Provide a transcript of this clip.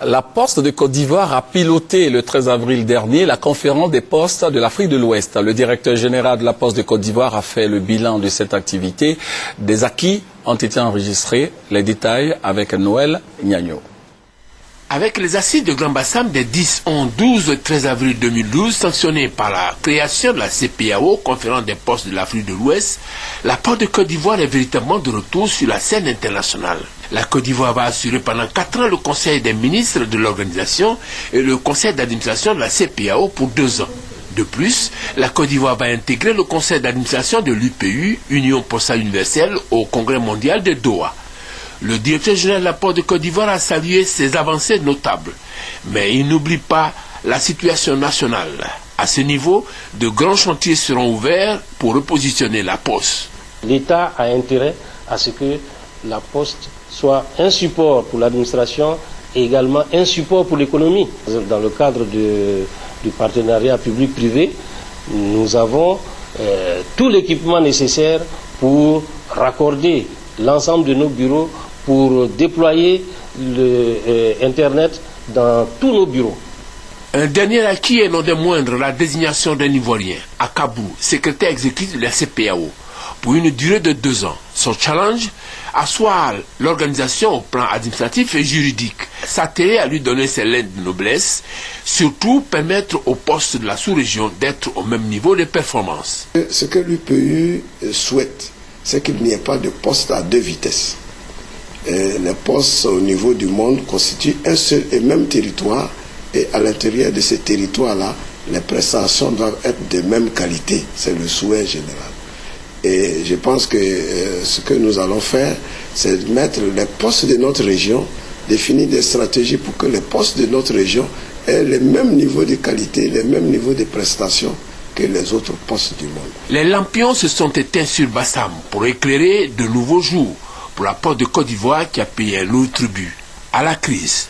La Poste de Côte d'Ivoire a piloté le 13 avril dernier la conférence des postes de l'Afrique de l'Ouest. Le directeur général de la Poste de Côte d'Ivoire a fait le bilan de cette activité. Des acquis ont été enregistrés. Les détails avec Noël Gnagno. Avec les assises de Grand Bassam des 10, 11, 12 et 13 avril 2012, sanctionnées par la création de la CPAO, Conférence des postes de l'Afrique de l'Ouest, la Poste de Côte d'Ivoire est véritablement de retour sur la scène internationale. La Côte d'Ivoire va assurer pendant 4 ans le conseil des ministres de l'organisation et le conseil d'administration de la CPAO pour 2 ans. De plus, la Côte d'Ivoire va intégrer le conseil d'administration de l'UPU, Union postale universelle, au Congrès mondial de Doha. Le directeur général de la Poste de Côte d'Ivoire a salué ces avancées notables. Mais il n'oublie pas la situation nationale. À ce niveau, de grands chantiers seront ouverts pour repositionner la Poste. L'État a intérêt à ce que la Poste soit un support pour l'administration et également un support pour l'économie. Dans le cadre du partenariat public-privé, nous avons tout l'équipement nécessaire pour raccorder l'ensemble de nos bureaux pour déployer Internet dans tous nos bureaux. Un dernier acquis et non des moindres, la désignation d'un Ivoirien, Akabou, secrétaire exécutif de la CPAO, pour une durée de 2 ans. Son challenge, asseoir l'organisation au plan administratif et juridique, s'atteler à lui donner ses lettres de noblesse, surtout permettre aux postes de la sous-région d'être au même niveau de performance. Ce que l'UPU souhaite, c'est qu'il n'y ait pas de poste à 2 vitesses. Les postes au niveau du monde constituent un seul et même territoire, et à l'intérieur de ce territoire-là, les prestations doivent être de même qualité. C'est le souhait général. Et je pense que ce que nous allons faire, c'est mettre les postes de notre région, définir des stratégies pour que les postes de notre région aient le même niveau de qualité, le même niveau de prestations que les autres postes du monde. Les lampions se sont éteints sur Bassam pour éclairer de nouveaux jours pour la Poste de Côte d'Ivoire qui a payé un lourd tribut à la crise.